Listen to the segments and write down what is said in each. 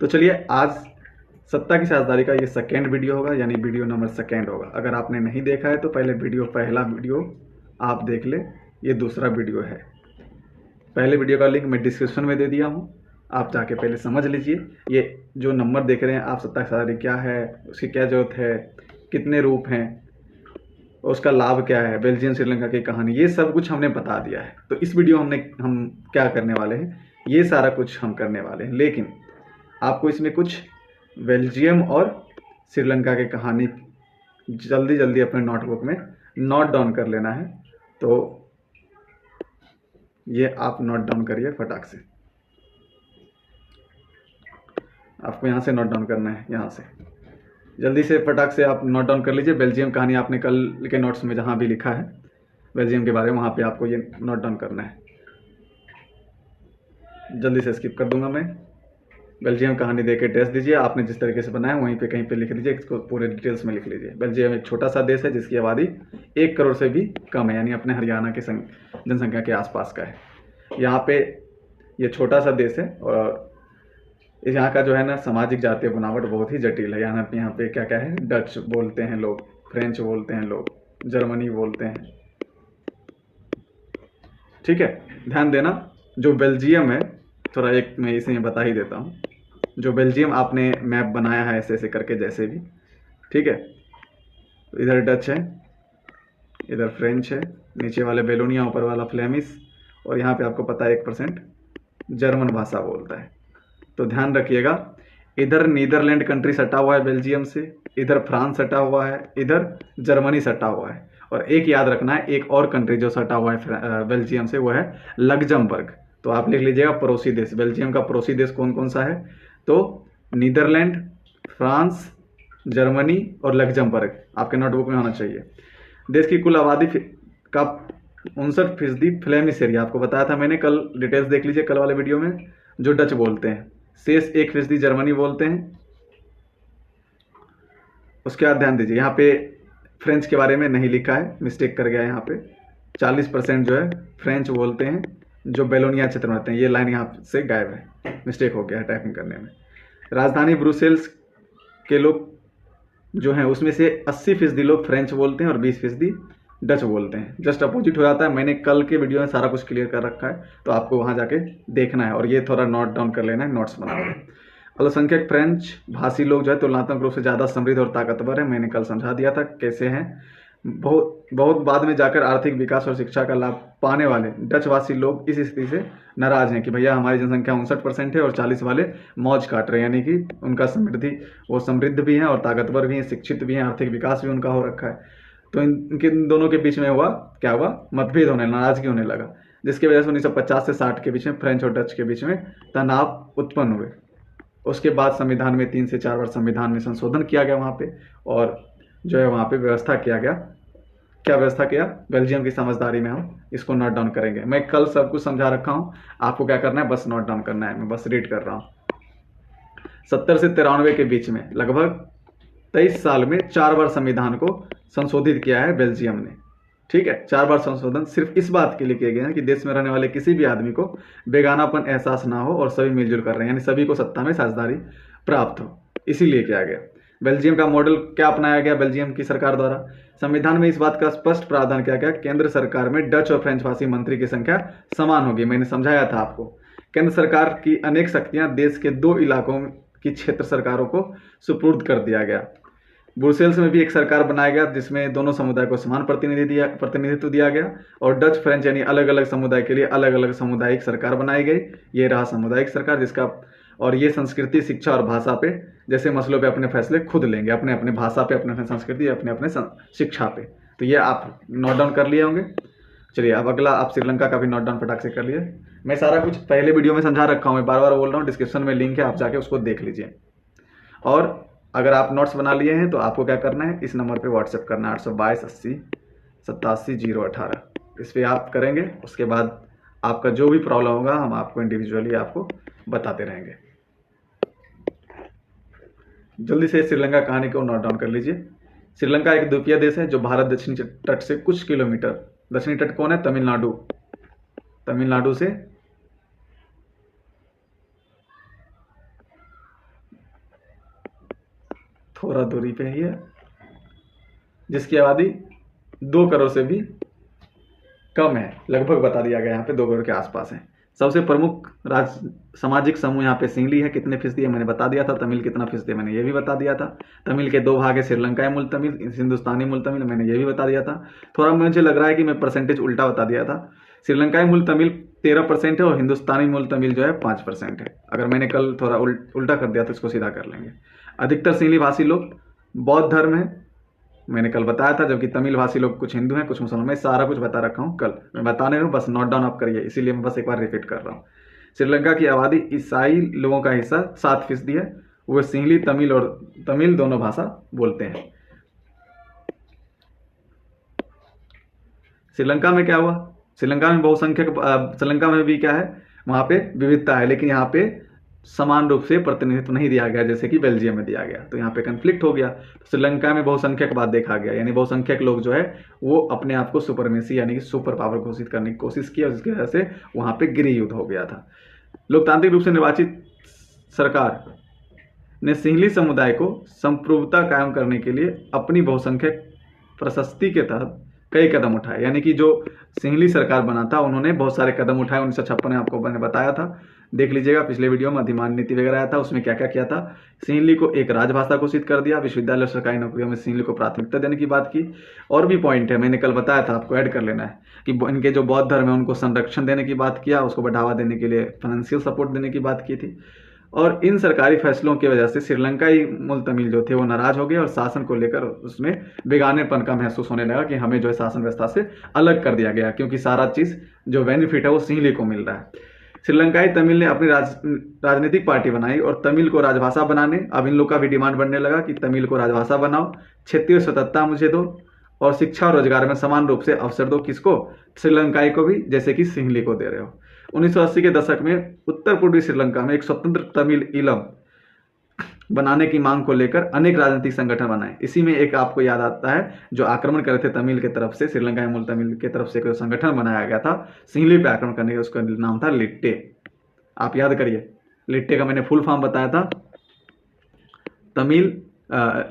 तो चलिए, आज सत्ता की साझेदारी का ये सेकेंड वीडियो होगा, यानी वीडियो नंबर सेकेंड होगा। अगर आपने नहीं देखा है तो पहले पहला वीडियो आप देख ले, ये दूसरा वीडियो है। पहले वीडियो का लिंक मैं डिस्क्रिप्शन में दे दिया हूँ, आप जाके पहले समझ लीजिए। ये जो नंबर देख रहे हैं आप, सत्ता की साझेदारी क्या है, उसकी क्या ज़रूरत है, कितने रूप हैं, उसका लाभ क्या है, बेल्जियम श्रीलंका की कहानी, ये सब कुछ हमने बता दिया है। तो इस वीडियो हम क्या करने वाले हैं, ये सारा कुछ हम करने वाले हैं। लेकिन आपको इसमें कुछ बेल्जियम और श्रीलंका की कहानी जल्दी जल्दी अपने नोटबुक में नोट डाउन कर लेना है। तो ये आप नोट डाउन करिए फटाक से। आपको यहाँ से नोट डाउन करना है, यहाँ से जल्दी से फटाक से आप नोट डाउन कर लीजिए। बेल्जियम कहानी आपने कल के नोट्स में जहाँ भी लिखा है बेल्जियम के बारे में, वहाँ पे आपको ये नोट डाउन करना है। जल्दी से स्किप कर दूंगा मैं। बेल्जियम कहानी देके टेस्ट दीजिए, आपने जिस तरीके से बनाया वहीं पे कहीं पे लिख लीजिए, इसको पूरे डिटेल्स में लिख लीजिए। बेल्जियम एक छोटा सा देश है जिसकी आबादी 1 करोड़ से भी कम है, यानी अपने हरियाणा की जनसंख्या के आसपास का है। यहाँ पे ये छोटा सा देश है और यहाँ का जो है ना सामाजिक जातीय बनावट बहुत ही जटिल है। यहाँ पे क्या क्या है, डच बोलते हैं लोग, फ्रेंच बोलते हैं लोग, जर्मनी बोलते हैं। ठीक है, ध्यान देना। जो बेल्जियम है, थोड़ा एक मैं इसे बता ही देता हूँ। जो बेल्जियम आपने मैप बनाया है ऐसे ऐसे करके, जैसे भी, ठीक है, तो इधर डच है, इधर फ्रेंच है, नीचे वाले बेलोनिया, ऊपर वाला फ्लेमिश, और यहाँ पे आपको पता है 1% जर्मन भाषा बोलता है। तो ध्यान रखिएगा, इधर नीदरलैंड कंट्री सटा हुआ है बेल्जियम से, इधर फ्रांस सटा हुआ है, इधर जर्मनी सटा हुआ है, और एक याद रखना है, एक और कंट्री जो सटा हुआ है बेल्जियम से, वो है लग्जमबर्ग। तो आप लिख लीजिएगा पड़ोसी देश। बेल्जियम का पड़ोसी देश कौन कौन सा है, तो नीदरलैंड, फ्रांस, जर्मनी और लग्जमबर्ग आपके नोटबुक में होना चाहिए। देश की कुल आबादी का 59% फ्लेमिश एरिया, आपको बताया था मैंने कल, डिटेल्स देख लीजिए कल वाले वीडियो में, जो डच बोलते हैं। शेष 1% जर्मनी बोलते हैं। उसके बाद ध्यान दीजिए, यहाँ पे फ्रेंच के बारे में नहीं लिखा है, मिस्टेक कर गया है। यहाँ पे 40% जो है फ्रेंच बोलते हैं, जो बेलोनिया क्षेत्र में रहते हैं। ये लाइन यहाँ से गायब है, मिस्टेक हो गया है टाइपिंग करने में। राजधानी ब्रुसेल्स के लोग जो हैं उसमें से 80% लोग फ्रेंच बोलते हैं और 20% डच बोलते हैं। जस्ट अपोजिट हो जाता है। मैंने कल के वीडियो में सारा कुछ क्लियर कर रखा है, तो आपको वहाँ जाके देखना है, और ये थोड़ा नोट डाउन कर लेना है, नोट्स बना लेना। अल्पसंख्यक फ्रेंच भाषी लोग जो है तुलनात्मक रूप से ज़्यादा समृद्ध और ताकतवर है। मैंने कल समझा दिया था कैसे हैं। बहुत बाद में जाकर आर्थिक विकास और शिक्षा का लाभ पाने वाले डचवासी लोग इस स्थिति से नाराज हैं कि भैया हमारी जनसंख्या 59% है और 40 वाले मौज काट रहे हैं, यानी कि उनका वो समृद्ध भी हैं और ताकतवर भी हैं, शिक्षित भी हैं, आर्थिक विकास भी उनका हो रखा है। तो इन दोनों के बीच में क्या हुआ, मतभेद होने, नाराजगी होने लगा, जिसकी वजह से 1950 से 60 के बीच में फ्रेंच और डच के बीच में तनाव उत्पन्न हुए। उसके बाद संविधान में 3 से 4 बार संविधान में संशोधन किया गया वहाँ पे, और जो है वहाँ पे व्यवस्था किया गया। क्या व्यवस्था किया, बेल्जियम की समझदारी में हम इसको नोट डाउन करेंगे। मैं कल सब कुछ समझा रखा हूँ, आपको क्या करना है, बस नोट डाउन करना है। मैं बस रीड कर रहा हूँ। 70 से 93 के बीच में लगभग 23 साल में 4 बार संविधान को संशोधित किया है बेल्जियम ने। ठीक है, 4 बार संशोधन सिर्फ इस बात के लिए किए गए हैं कि देश में रहने वाले किसी भी आदमी को बेगानापन एहसास ना हो और सभी मिलजुल कर रहे हैं, यानी सभी को सत्ता में साझेदारी प्राप्त हो, इसीलिए किया गया। बेल्जियम का मॉडल क्या अपनाया गया बेल्जियम की सरकार द्वारा, संविधान में इस बात का स्पष्ट प्रावधान किया गया, केंद्र सरकार में डच और फ्रेंच भाषी मंत्री की संख्या समान होगी। मैंने समझाया था आपको, केंद्र सरकार की अनेक शक्तियां देश के 2 इलाकों की क्षेत्र सरकारों को सुपुर्द कर दिया गया। ब्रुसेल्स में भी एक सरकार बनाया गया जिसमें दोनों समुदाय को समान प्रतिनिधित्व दिया गया, और डच फ्रेंच यानी अलग अलग समुदाय के लिए अलग अलग सामुदायिक सरकार बनाई गई। ये रहा सामुदायिक सरकार, जिसका, और ये संस्कृति, शिक्षा और भाषा पे जैसे मसलों पे अपने फैसले खुद लेंगे, अपने अपने भाषा पे, अपने अपने संस्कृति, अपने अपने शिक्षा पे। तो ये आप नोट डाउन कर लिए होंगे। चलिए अब अगला आप श्रीलंका का भी नोट डाउन फटाक से कर लिए। मैं सारा कुछ पहले वीडियो में समझा रखा हूँ, मैं बार बार बोल रहा हूँ, डिस्क्रिप्शन में लिंक है, आप जाके उसको देख लीजिए। और अगर आप नोट्स बना लिए हैं तो आपको क्या करना है, इस नंबर पे व्हाट्सएप करना है, 822 80 87 018। इस पर आप करेंगे, उसके बाद आपका जो भी प्रॉब्लम होगा हम आपको इंडिविजुअली आपको बताते रहेंगे। जल्दी से श्रीलंका कहानी को नोट डाउन कर लीजिए। श्रीलंका एक द्वीपीय देश है जो भारत दक्षिणी तट से कुछ किलोमीटर, दक्षिणी तट कौन है, तमिलनाडु से थोड़ा दूरी पे ही है, जिसकी आबादी 2 करोड़ से भी कम है, लगभग बता दिया गया यहाँ पे 2 करोड़ के आसपास है। सबसे प्रमुख सामाजिक समूह यहाँ पे सिंहली है, कितने फीसदी है मैंने बता दिया था। तमिल कितना फीसदी है मैंने ये भी बता दिया था। तमिल के 2 भाग है, श्रीलंकाई मूल तमिल, हिंदुस्तानी मूल तमिल, मैंने ये भी बता दिया था। थोड़ा मुझे लग रहा है कि मैं परसेंटेज उल्टा बता दिया था। श्रीलंकाई मूल तमिल 13% है और हिंदुस्तानी मूल तमिल जो है 5% है। अगर मैंने कल थोड़ा उल्टा कर दिया तो इसको सीधा कर लेंगे। अधिकतर सिंहली भाषी लोग बौद्ध धर्म है, मैंने कल बताया था, जबकि तमिल भाषी लोग कुछ हिंदू हैं कुछ मुसलमान, मैं सारा कुछ बता रखा हूँ कल, मैं बताने रहा हूँ, बस नोट डाउन आप करिए, इसीलिए मैं बस एक बार रिपीट कर रहा हूँ। श्रीलंका की आबादी ईसाई लोगों का हिस्सा 7% है, वो सिंहली तमिल और तमिल दोनों भाषा बोलते हैं। श्रीलंका में क्या हुआ, श्रीलंका में बहुसंख्यक, श्रीलंका में भी क्या है, वहाँ पे विविधता है, लेकिन यहाँ पे समान रूप से प्रतिनिधित्व नहीं दिया गया जैसे कि बेल्जियम में दिया गया, तो यहाँ पे कन्फ्लिक्ट हो गया। तो श्रीलंका में बहुसंख्यक बाद देखा गया, यानी बहुसंख्यक लोग जो है वो अपने आप को सुपरमेसी यानी कि सुपर पावर घोषित करने की कोशिश की और जिसकी वजह से वहाँ पे गृह युद्ध हो गया था। लोकतांत्रिक रूप से निर्वाचित सरकार ने सिंहली समुदाय को संप्रभुता कायम करने के लिए अपनी बहुसंख्यक प्रशस्ति के तहत कई कदम उठाए, यानी कि जो सिंहली सरकार बना था उन्होंने बहुत सारे कदम उठाए। 1956 में आपको मैंने बताया था, देख लीजिएगा पिछले वीडियो में, अधिमान्य नीति वगैरह आया था, उसमें क्या क्या किया था। सिंहली को एक राजभाषा घोषित कर दिया, विश्वविद्यालय सरकारी नौकरियों में सिंहली को प्राथमिकता देने की बात की। और भी पॉइंट है, मैंने कल बताया था, आपको ऐड कर लेना है कि इनके जो बौद्ध धर्म है उनको संरक्षण देने की बात किया, उसको बढ़ावा देने के लिए फाइनेंशियल सपोर्ट देने की बात की थी। और इन सरकारी फैसलों की वजह से श्रीलंकाई मूल तमिल जो थे वो नाराज हो गए और शासन को लेकर उसमें बेगानेपन का महसूस होने लगा कि हमें जो है शासन व्यवस्था से अलग कर दिया गया, क्योंकि सारा चीज़ जो बेनिफिट है वो सिंहली को मिल रहा है। श्रीलंकाई तमिल ने अपनी राजनीतिक पार्टी बनाई और तमिल को राजभाषा बनाने, अब इन लोग का भी डिमांड बढ़ने लगा कि तमिल को राजभाषा बनाओ, क्षेत्रीय स्वतंत्रता मुझे दो और शिक्षा और रोजगार में समान रूप से अवसर दो। किसको? श्रीलंकाई को भी, जैसे कि सिंहली को दे रहे हो। 1980 के दशक में उत्तर पूर्वी श्रीलंका में एक स्वतंत्र तमिल ईलम बनाने की मांग को लेकर अनेक राजनीतिक संगठन बनाए। इसी में एक आपको याद आता है जो आक्रमण करे थे तमिल की तरफ से, श्रीलंका मूल तमिल की तरफ से कोई संगठन बनाया गया था सिंहली पे आक्रमण करने का, उसका नाम था लिट्टे। आप याद करिए, लिट्टे का मैंने फुल फॉर्म बताया था, तमिल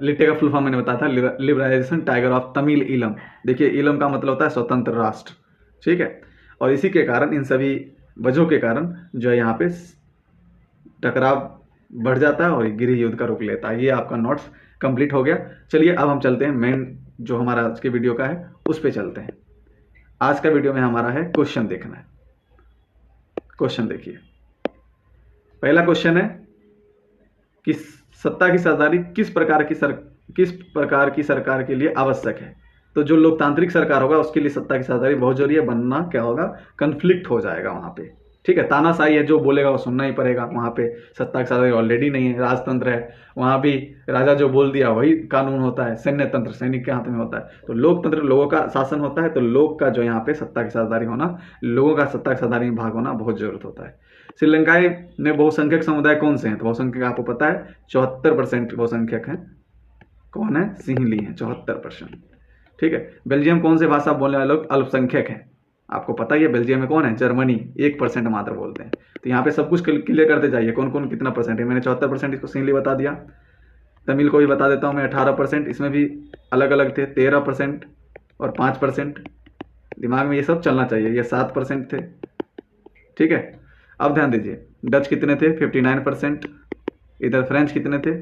लिट्टे का फुल फॉर्म मैंने बताया था liberalisation tiger of Tamil Eelam. देखिए ईलम का मतलब होता है स्वतंत्र राष्ट्र, ठीक है। और इसी के कारण, इन सभी वजहों के कारण जो है यहाँ पे टकराव बढ़ जाता है और गृह युद्ध का रूप लेता है। ये आपका नोट्स कंप्लीट हो गया। चलिए अब हम चलते हैं मेन जो हमारा आज के वीडियो का है उस पे चलते हैं। आज का वीडियो में हमारा है क्वेश्चन देखना है। क्वेश्चन देखिए, पहला क्वेश्चन है कि सत्ता की साझेदारी किस प्रकार की सरकार के लिए आवश्यक है। तो जो लोकतांत्रिक सरकार होगा उसके लिए सत्ता की साझेदारी बहुत जरूरी है, वरना क्या होगा, कन्फ्लिक्ट हो जाएगा वहां पे, ठीक है। तानाशाही है, जो बोलेगा वो सुनना ही पड़ेगा। वहां पे सत्ता की साझेदारी ऑलरेडी नहीं है, राजतंत्र है, वहां भी राजा जो बोल दिया वही कानून होता है, सैन्य तंत्र सैनिक के हाथ में होता है। तो लोकतंत्र लोगों का शासन होता है, तो लोग का जो यहाँ पे सत्ता की साझेदारी होना, लोगों का सत्ता की साझेदारी में भाग होना बहुत जरूरत होता है। श्रीलंकाई में बहुसंख्यक समुदाय कौन से हैं? तो बहुसंख्यक आपको पता है 74% बहुसंख्यक हैं। कौन है? सिंहली है 74%, ठीक है। बेल्जियम कौन से भाषा बोलने वाले लोग अल्पसंख्यक हैं? आपको पता ही है बेल्जियम में कौन है? जर्मनी 1% मात्र बोलते हैं। तो यहाँ पे सब कुछ क्लियर करते जाइए, कौन कौन कितना परसेंट है। मैंने 74% इसको सिंहली बता दिया। तमिल को भी बता देता हूँ मैं 18%, इसमें भी अलग अलग थे 13% और 5%। दिमाग में ये सब चलना चाहिए। ये 7% थे, ठीक है। अब ध्यान दीजिए, डच कितने थे? 59%। इधर फ्रेंच कितने थे?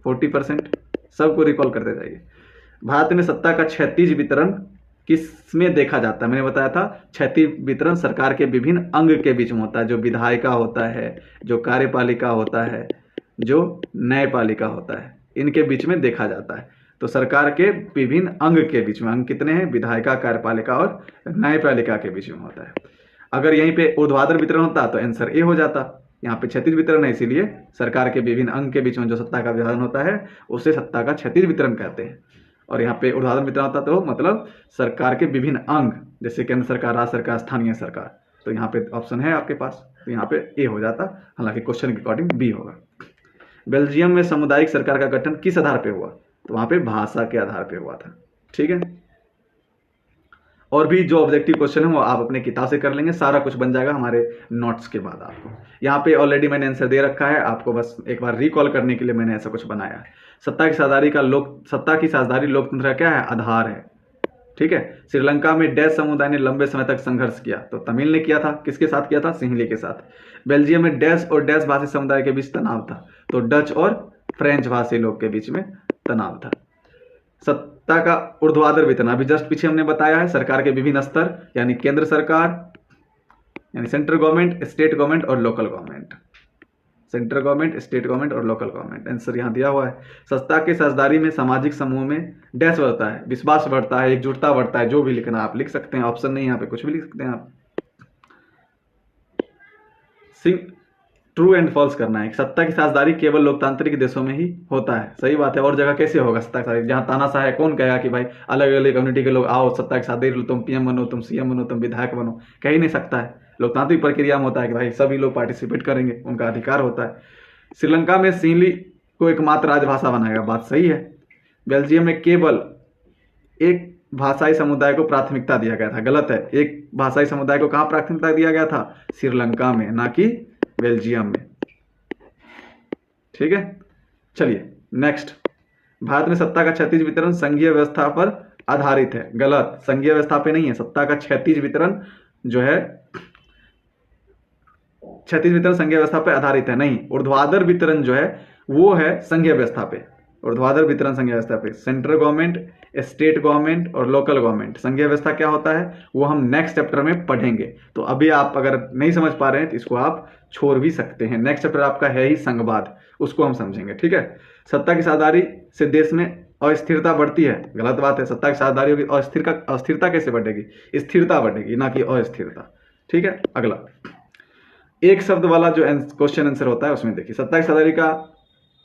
40%। सबको रिकॉल करते जाइए। भारत में सत्ता का क्षैतिज वितरण किसमें देखा जाता है? मैंने बताया था क्षैतिज वितरण सरकार के विभिन्न अंग के बीच में होता है, जो विधायिका होता है, जो कार्यपालिका होता है, जो न्यायपालिका होता है, इनके बीच में देखा जाता है। तो सरकार के विभिन्न अंग के बीच में, अंग कितने हैं? विधायिका, कार्यपालिका और न्यायपालिका के बीच में होता है। अगर यहीं पे ऊर्ध्वाधर वितरण होता तो आंसर ए हो जाता। यहाँ पे क्षैतिज वितरण है, इसीलिए सरकार के विभिन्न अंग के बीच में जो सत्ता का विभाजन होता है उसे सत्ता का क्षैतिज वितरण कहते हैं। और यहाँ पे ऊर्ध्वाधर वितरण होता तो मतलब सरकार के विभिन्न अंग, जैसे केंद्र सरकार, राज्य सरकार, स्थानीय सरकार। तो यहाँ पे ऑप्शन है आपके पास, तो यहाँ पे ए हो जाता, हालांकि क्वेश्चन के अकॉर्डिंग बी होगा। बेल्जियम में सामुदायिक सरकार का गठन किस आधार पे हुआ? तो वहाँ पे भाषा के आधार पे हुआ था, ठीक है। और भी जो ऑब्जेक्टिव क्वेश्चन है वो आप अपने किताब से कर लेंगे, सारा कुछ बन जाएगा हमारे नोट्स के बाद। आपको यहाँ पे ऑलरेडी मैंने आंसर दे रखा है, आपको बस एक बार रिकॉल करने के लिए मैंने ऐसा कुछ बनाया है। सत्ता की साझेदारी लोकतंत्र का क्या है, आधार है। ठीक है। श्रीलंका में डैश समुदाय ने लंबे समय तक संघर्ष किया, तो तमिल ने किया था। किसके साथ किया था, सिंहली के साथ। बेल्जियम में डैश और डैश भाषी समुदाय के बीच तनाव था, तो डच और फ्रेंच भाषी लोग के बीच में तनाव था। सत्ता का ऊर्ध्वाधर वितरण अभी जस्ट पीछे हमने बताया है, सरकार के विभिन्न स्तर, यानी केंद्र सरकार यानी सेंट्रल गवर्नमेंट, स्टेट गवर्नमेंट और local government. Central government, state government और लोकल गवर्नमेंट। आंसर यहाँ दिया हुआ है। सत्ता के साझेदारी में सामाजिक समूह में डैश बढ़ता है, विश्वास बढ़ता है, एकजुटता बढ़ता है। जो भी लिखना आप लिख सकते हैं, ऑप्शन नहीं, यहाँ पे कुछ भी लिख सकते हैं आप। ट्रू एंड फॉल्स करना है। सत्ता की साझेदारी केवल लोकतांत्रिक देशों में ही होता है, सही बात है। और जगह कैसे होगा सत्ता की साझेदारी, जहाँ तानाशाह है, कौन कहेगा कि भाई अलग अलग कम्युनिटी के लोग आओ सत्ता की साझेदारी, तुम पीएम बनो, तुम सीएम बनो, तुम विधायक बनो, कह ही नहीं सकता है। लोकतांत्रिक प्रक्रिया में होता है कि भाई सभी लोग पार्टिसिपेट करेंगे, उनका अधिकार होता है। श्रीलंका में सिंहली को एकमात्र राजभाषा बनाएगा, बात सही है। बेल्जियम में केवल एक भाषाई समुदाय को प्राथमिकता दिया गया था, गलत है। एक भाषाई समुदाय को कहाँ प्राथमिकता दिया गया था, श्रीलंका में, ना कि बेल्जियम में। ठीक है, चलिए नेक्स्ट। भारत में सत्ता का क्षैतिज वितरण संघीय व्यवस्था पर आधारित है, गलत। संघीय व्यवस्था पे नहीं है, सत्ता का क्षैतिज वितरण जो है, क्षैतिज वितरण संघीय व्यवस्था पे आधारित है, नहीं। ऊर्ध्वाधर वितरण जो है वो है संघीय व्यवस्था पे। ऊर्ध्वाधर वितरण संघीय व्यवस्था पे, सेंट्रल गवर्नमेंट, स्टेट गवर्नमेंट और लोकल गवर्नमेंट। संघीय व्यवस्था क्या होता है वो हम नेक्स्ट चैप्टर में पढ़ेंगे, तो अभी आप अगर नहीं समझ पा रहे हैं तो इसको आप छोड़ भी सकते हैं। नेक्स्ट चैप्टर आपका है ही संघवाद, उसको हम समझेंगे। ठीक है। सत्ता की साझेदारी से देश में अस्थिरता बढ़ती है, गलत बात है। सत्ता की साझेदारी होगी, अस्थिरता कैसे बढ़ेगी, स्थिरता बढ़ेगी, ना कि अस्थिरता। ठीक है। अगला एक शब्द वाला जो क्वेश्चन आंसर होता है उसमें देखिए, सत्ता की साझेदारी का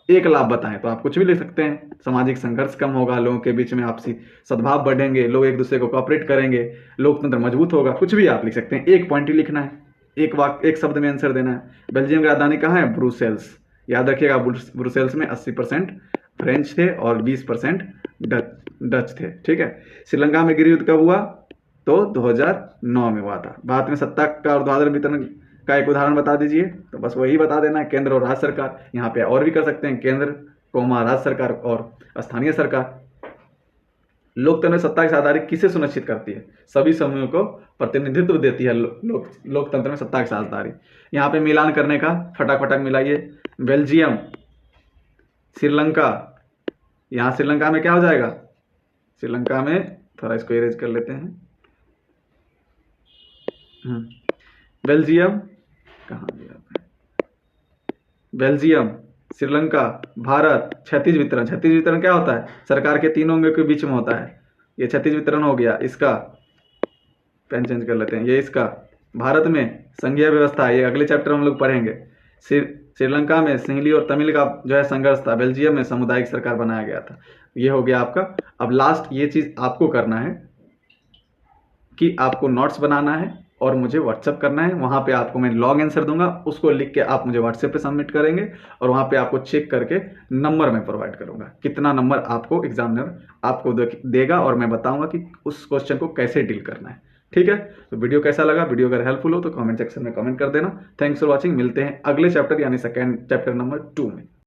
एक लाभ बताएं, तो आप कुछ भी लिख सकते हैं। सामाजिक संघर्ष कम होगा, लोगों के बीच में आपसी सद्भाव बढ़ेंगे, लोग एक दूसरे को कोऑपरेट करेंगे, लोकतंत्र मजबूत होगा, कुछ भी आप लिख सकते हैं। एक पॉइंट ही लिखना है, एक शब्द में आंसर देना है। बेल्जियम की राजधानी कहाँ है, ब्रुसेल्स। याद रखिएगा, ब्रुसेल्स में 80% फ्रेंच थे और 20% डच थे। ठीक है। श्रीलंका में गृह युद्ध कब हुआ, तो 2009 में हुआ था। भारत में सत्ता का ऊर्ध्वाधर वितरण का एक उदाहरण बता दीजिए, तो बस वही बता देना है, केंद्र और राज्य सरकार। यहाँ पे और भी कर सकते हैं, केंद्र, राज्य सरकार और स्थानीय सरकार। लोकतंत्र में सत्ता की साझेदारी किसे सुनिश्चित करती है, सभी समूहों को प्रतिनिधित्व देती है लोकतंत्र में सत्ता की साझेदारी। यहाँ पे मिलान करने का फटाफट मिलाइए, बेल्जियम, श्रीलंका। यहाँ श्रीलंका में क्या हो जाएगा, श्रीलंका में थोड़ा इसको इरेज कर लेते हैं। बेल्जियम, कहाँ गया, बेल्जियम, श्रीलंका, भारत। क्षैतिज वितरण, क्षैतिज वितरण क्या होता है, सरकार के तीनों अंगों के बीच में होता है। ये क्षैतिज वितरण हो गया। इसका पेन चेंज कर लेते हैं, ये इसका। भारत में संघीय व्यवस्था, ये अगले चैप्टर हम लोग पढ़ेंगे। श्रीलंका में सिंहली और तमिल का जो है संघर्ष था। बेल्जियम में सामुदायिक सरकार बनाया गया था। ये हो गया आपका। अब लास्ट ये चीज आपको करना है कि आपको नोट्स बनाना है और मुझे व्हाट्सएप करना है। वहाँ पे आपको मैं लॉग आंसर दूंगा, उसको लिख के आप मुझे व्हाट्सएप पे सबमिट करेंगे और वहाँ पे आपको चेक करके नंबर मैं प्रोवाइड करूंगा, कितना नंबर आपको एग्जामिनर आपको देगा और मैं बताऊंगा कि उस क्वेश्चन को कैसे डील करना है। ठीक है। तो वीडियो कैसा लगा, वीडियो अगर हेल्पफुल हो तो कमेंट सेक्शन में कमेंट कर देना। Thanks for watching. मिलते हैं अगले चैप्टर यानी सेकेंड चैप्टर नंबर 2 में।